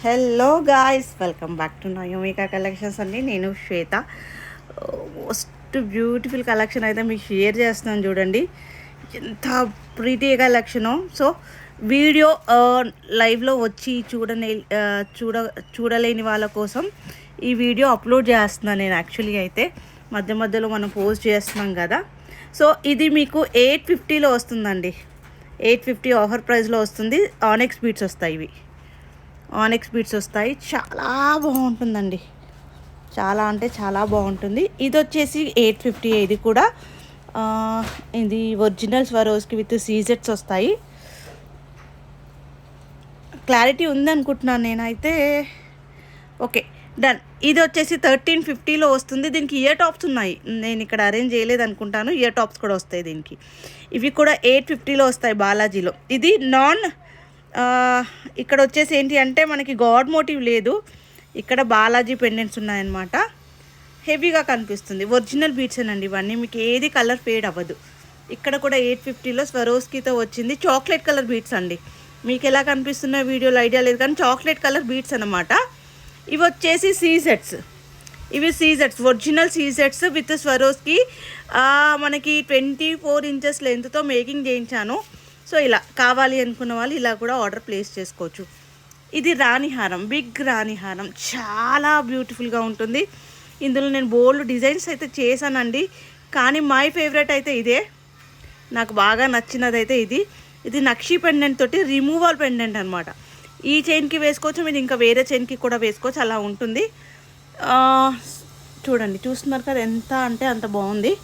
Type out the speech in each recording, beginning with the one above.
Hello guys, welcome back to Nayomika collections అండి. నేను శ్వేత. Most beautiful collection అయితే మీకు షేర్ చేస్తున్నాను. చూడండి ఎంత ప్రీటీ కలెక్షను. సో వీడియో లైవ్లో వచ్చి చూడలేని వాళ్ళ కోసం ఈ వీడియో అప్లోడ్ చేస్తున్నాను నేను. యాక్చువల్లీ అయితే మధ్య మధ్యలో మనం పోస్ట్ చేస్తున్నాం కదా. సో ఇది మీకు 850లో వస్తుందండి. 850 ఆఫర్ ప్రైస్లో వస్తుంది. ఆనెక్స్ బీట్స్ వస్తాయి. ఇవి ఆనెక్స్ బీట్స్ వస్తాయి. చాలా బాగుంటుందండి. చాలా అంటే చాలా బాగుంటుంది. ఇది వచ్చేసి 850. ఇది కూడా ఇది ఒరిజినల్ స్వరోస్కి విత్ సీజెట్స్ వస్తాయి. క్లారిటీ ఉందనుకుంటున్నాను నేనైతే. Okay, done. ఇది వచ్చేసి 1350లో వస్తుంది. దీనికి ఇయర్ టాప్స్ ఉన్నాయి. నేను ఇక్కడ అరేంజ్ చేయలేదు అనుకుంటాను. ఇయర్ టాప్స్ కూడా వస్తాయి దీనికి. ఇవి కూడా 850లో వస్తాయి బాలాజీలో. ఇది ఇక్కడ వచ్చేసి ఏంటి అంటే మనకి గాడ్ మోటివ్ లేదు. ఇక్కడ బాలాజీ పెండెంట్స్ ఉన్నాయన్నమాట. హెవీగా కనిపిస్తుంది. ఒరిజినల్ బీట్స్ అండి ఇవన్నీ. మీకు ఏది కలర్ ఫేడ్ అవ్వదు. ఇక్కడ కూడా 850లో స్వరోస్కీతో వచ్చింది. చాక్లెట్ కలర్ బీట్స్ అండి. మీకు ఎలా కనిపిస్తున్న వీడియోలో ఐడియా లేదు కానీ చాక్లెట్ కలర్ బీట్స్ అనమాట. ఇవి వచ్చేసి సీజెట్స్. ఇవి సీజెట్స్, ఒరిజినల్ సీజెట్స్ విత్ స్వరోస్కి. మనకి 24 ఇంచెస్ లెంత్తో మేకింగ్ చేయించాను. సో ఇలా కావాలి అనుకున్న వాళ్ళు ఇలా కూడా ఆర్డర్ ప్లేస్ చేసుకోవచ్చు. ఇది రాణిహారం, బిగ్ రాణిహారం. చాలా బ్యూటిఫుల్గా ఉంటుంది. ఇందులో నేను బోల్డ్ డిజైన్స్ అయితే చేశానండి. కానీ మై ఫేవరెట్ అయితే ఇదే. నాకు బాగా నచ్చినదైతే ఇది. ఇది నక్షి పెండెంట్ తోటి రిమూవల్ పెండెంట్ అనమాట. ఈ చైన్కి వేసుకోవచ్చు, మీరు ఇంకా వేరే చైన్కి కూడా వేసుకోవచ్చు. అలా ఉంటుంది. చూడండి, చూస్తున్నారు కదా ఎంత అంటే అంత బాగుంది.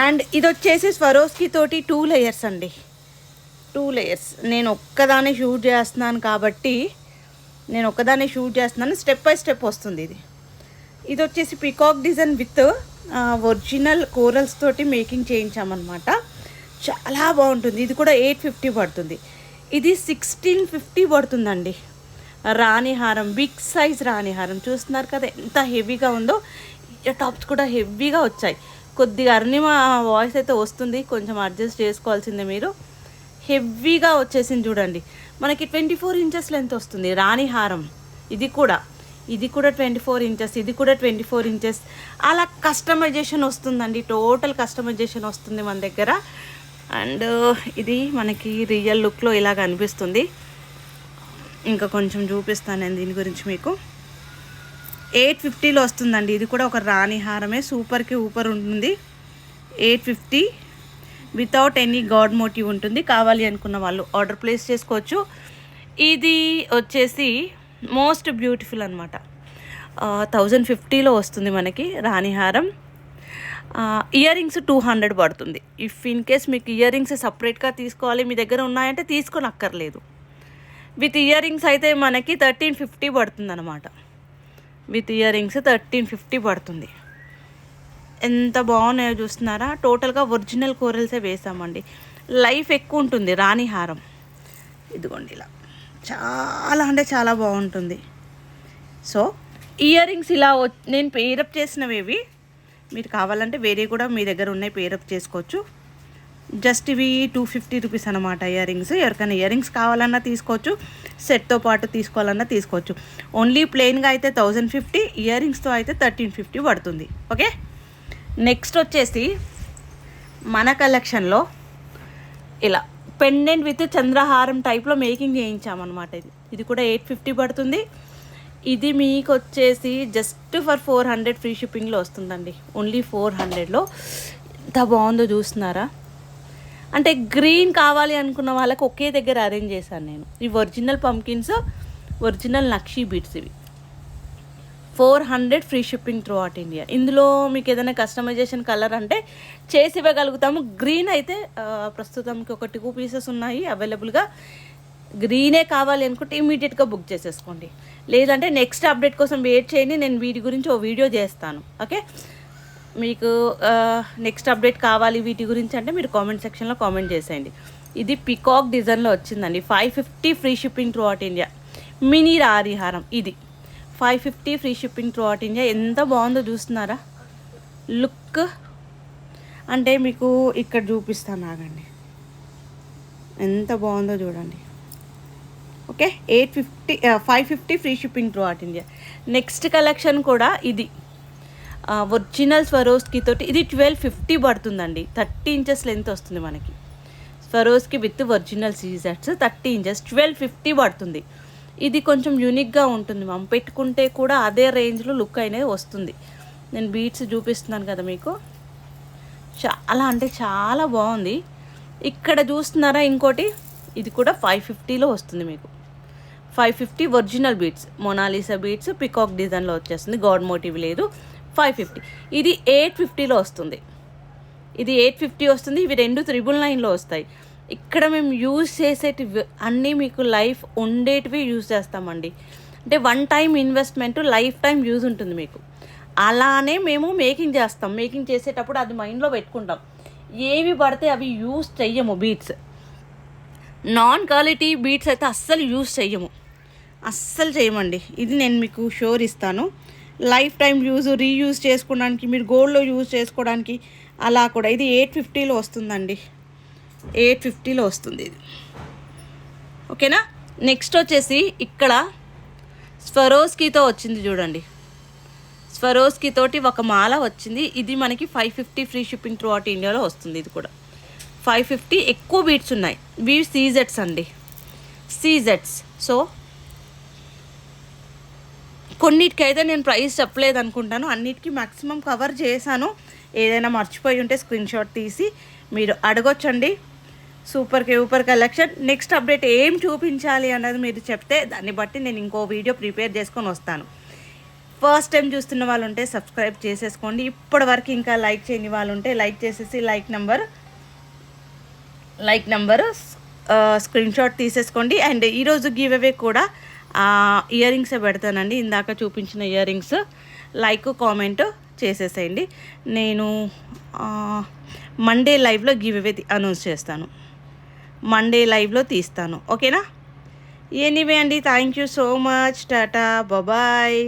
అండ్ ఇది వచ్చేసి స్వరోస్కి తోటి 2 లేయర్స్ అండి. 2 లేయర్స్. నేను ఒక్కదాన్ని షూట్ చేస్తున్నాను. స్టెప్ బై స్టెప్ వస్తుంది ఇది. ఇది వచ్చేసి peacock design with original corals తోటి మేకింగ్ చేయించామన్నమాట. చాలా బాగుంటుంది. ఇది కూడా 850 పడుతుంది. ఇది 1650 పడుతుందండి. రాణిహారం, బిగ్ సైజ్ రాణిహారం. చూస్తున్నారు కదా ఎంత హెవీగా ఉందో. టాప్స్ కూడా హెవీగా వచ్చాయి. కొద్దిగా అర్నిమ వాయిస్ అయితే వస్తుంది, కొంచెం అడ్జస్ట్ చేసుకోవాల్సిందే మీరు. హెవీగా వచ్చేసింది చూడండి. మనకి 24 ఇంచెస్ లెంత్ వస్తుంది రాణిహారం. ఇది కూడా 24 ఇంచెస్, ఇది కూడా 24 ఇంచెస్. అలా కస్టమైజేషన్ వస్తుందండి. టోటల్ కస్టమైజేషన్ వస్తుంది మన దగ్గర. అండ్ ఇది మనకి రియల్ లుక్లో ఇలాగ అనిపిస్తుంది. ఇంకా కొంచెం చూపిస్తాను నేను దీని గురించి మీకు. 850లో వస్తుందండి. ఇది కూడా ఒక రాణిహారమే. సూపర్కి ఊపర్ ఉంటుంది. 850 వితౌట్ ఎనీ గాడ్ మోటివ్ ఉంటుంది. కావాలి అనుకున్న వాళ్ళు ఆర్డర్ ప్లేస్ చేసుకోవచ్చు. ఇది వచ్చేసి మోస్ట్ బ్యూటిఫుల్ అనమాట. 1050లో వస్తుంది మనకి రాణిహారం. ఇయర్ రింగ్స్ 200 పడుతుంది. ఇఫ్ ఇన్ కేస్ మీకు ఇయర్ రింగ్స్ సపరేట్గా తీసుకోవాలి, మీ దగ్గర ఉన్నాయంటే తీసుకొని అక్కర్లేదు. విత్ ఇయర్ రింగ్స్ అయితే మనకి 1350 పడుతుంది అనమాట. విత్ ఇయర్ రింగ్స్ 1350 పడుతుంది. ఎంత బాగున్నాయో చూస్తున్నారా. టోటల్గా ఒరిజినల్ కోరల్సే వేసామండి. లైఫ్ ఎక్కువ ఉంటుంది రాణిహారం. ఇదిగోండి ఇలా చాలా అంటే చాలా బాగుంటుంది. సో ఇయర్ రింగ్స్ ఇలా నేను పేరప్ చేసినవి. మీరు కావాలంటే వేరే కూడా మీ దగ్గర ఉన్నాయి, పేరప్ చేసుకోవచ్చు. జస్ట్ ఇవి 250 రూపీస్ అనమాట ఇయర్ రింగ్స్. ఎవరికైనా ఇయర్ రింగ్స్ కావాలన్నా తీసుకోవచ్చు, సెట్తో పాటు తీసుకోవాలన్నా తీసుకోవచ్చు. ఓన్లీ ప్లెయిన్గా అయితే 1050, ఇయర్ రింగ్స్తో అయితే 1350 పడుతుంది. ఓకే, నెక్స్ట్ వచ్చేసి మన కలెక్షన్లో ఇలా పెండెంట్ విత్ చంద్రహారం టైప్లో మేకింగ్ చేయించామన్నమాట. ఇది కూడా 850 పడుతుంది. ఇది మీకు వచ్చేసి జస్ట్ ఫర్ 400 ఫ్రీ షిప్పింగ్లో వస్తుందండి. ఓన్లీ 400లో. ఎంత బాగుందో చూస్తున్నారా. అంటే గ్రీన్ కావాలి అనుకున్న వాళ్ళకి ఒకే దగ్గర అరేంజ్ చేశాను నేను. ఇవి ఒరిజినల్ పంకిన్స్, ఒరిజినల్ నక్షి బీట్స్. ఇవి 400 free shipping throughout India. ఇందులో మీకు ఏదైనా కస్టమైజేషన్ కలర్ అంటే చేసి ఇవ్వగలుగుతాము. గ్రీన్ అయితే ప్రస్తుతంకి ఒక 2 పీసెస్ ఉన్నాయి అవైలబుల్గా. గ్రీనే కావాలి అనుకుంటే ఇమీడియట్గా బుక్ చేసేసుకోండి. లేదంటే నెక్స్ట్ అప్డేట్ కోసం వెయిట్ చేయండి. నేను వీటి గురించి ఓ వీడియో చేస్తాను. ఓకే, మీకు నెక్స్ట్ అప్డేట్ కావాలి వీటి గురించి అంటే మీరు కామెంట్ సెక్షన్లో కామెంట్ చేసేయండి. ఇది పికాక్ డిజైన్లో వచ్చిందండి. 550 free shipping throughout India. Mini రాణిహారం. ఇది 550 free shipping throughout India. ఎంత బాగుందో చూస్తున్నారా లుక్. అంటే మీకు ఇక్కడ చూపిస్తాను ఆగండి. ఎంత బాగుందో చూడండి. Okay 550 free shipping throughout India. Next collection కూడా ఇది ఒరిజినల్ స్వరోస్కి తోటి, ఇది 1250 పడుతుందండి. 30 ఇంచెస్ లెంత్ వస్తుంది మనకి. స్వరోస్కి విత్ ఒరిజినల్ సీజర్స్ 30 ఇంచెస్ 1250 పడుతుంది. ఇది కొంచెం యూనిక్గా ఉంటుంది మనం పెట్టుకుంటే కూడా అదే రేంజ్లో లుక్ అనేది వస్తుంది. నేను బీట్స్ చూపిస్తున్నాను కదా మీకు, చాలా అంటే చాలా బాగుంది. ఇక్కడ చూస్తున్నారా ఇంకోటి, ఇది కూడా 550లో వస్తుంది మీకు. 550 original beads, Mona Lisa beads peacock డిజైన్లో వచ్చేస్తుంది, గాడ్ మోటివ్ లేదు. 550. ఇది 850లో వస్తుంది. ఇది 850 వస్తుంది. ఇవి 2 999లో వస్తాయి. ఇక్కడ మేము యూజ్ చేసేటివి అన్నీ మీకు లైఫ్ ఉండేటివి యూజ్ చేస్తామండి. అంటే one time investment, life time use ఉంటుంది మీకు. అలానే మేము మేకింగ్ చేస్తాం. మేకింగ్ చేసేటప్పుడు అది మైండ్లో పెట్టుకుంటాం. ఏవి పడితే అవి యూజ్ చెయ్యము. బీట్స్ నాన్ క్వాలిటీ బీట్స్ అయితే అస్సలు యూజ్ చెయ్యము, అస్సలు చేయమండి. ఇది నేను మీకు షోర్ ఇస్తాను. లైఫ్ టైం యూజ్, రీయూజ్ చేసుకోవడానికి, మీరు గోల్డ్లో యూజ్ చేసుకోవడానికి అలా కూడా. ఇది 850లో వస్తుందండి. 850లో వస్తుంది ఇది. ఓకేనా. నెక్స్ట్ వచ్చేసి ఇక్కడ స్వరోస్కీతో వచ్చింది చూడండి. స్వరోస్కీ తోటి ఒక మాల వచ్చింది. ఇది మనకి 550 ఫ్రీ షిప్పింగ్ త్రూ అవుట్ ఇండియాలో వస్తుంది. ఇది కూడా 550. ఎక్కువ బీట్స్ ఉన్నాయి. ఇవి సీజెట్స్ అండి, సీజెట్స్. సో కొన్నిటికైతే నేను ప్రైస్ చెప్పలేదు అనుకుంటాను, అన్నిటికీ మ్యాక్సిమం కవర్ చేశాను. ఏదైనా మర్చిపోయి ఉంటే స్క్రీన్ షాట్ తీసి మీరు అడగొచ్చండి. Super collection. నెక్స్ట్ అప్డేట్ ఏం చూపించాలి అన్నది మీరు చెప్తే దాన్ని బట్టి నేను ఇంకో వీడియో ప్రిపేర్ చేసుకొని వస్తాను. ఫస్ట్ టైం చూస్తున్న వాళ్ళు ఉంటే సబ్స్క్రైబ్ చేసేసుకోండి. ఇప్పటి వరకు ఇంకా లైక్ చేయని వాళ్ళు ఉంటే లైక్ చేసేసి లైక్ నెంబర్ స్క్రీన్ షాట్ తీసేసుకోండి. అండ్ ఈరోజు గివ్ అవే కూడా ఇయర్ రింగ్స్ పెడతానండి. ఇందాక చూపించిన ఇయర్ రింగ్స్ లైక్ కామెంట్ చేసేసేయండి. నేను మండే లైవ్లో గివ్ అవే అనౌన్స్ చేస్తాను, మండే లైవ్లో తీస్తాను. ఓకేనా. ఎనీవే అండి, thank you so much. Tata, bye.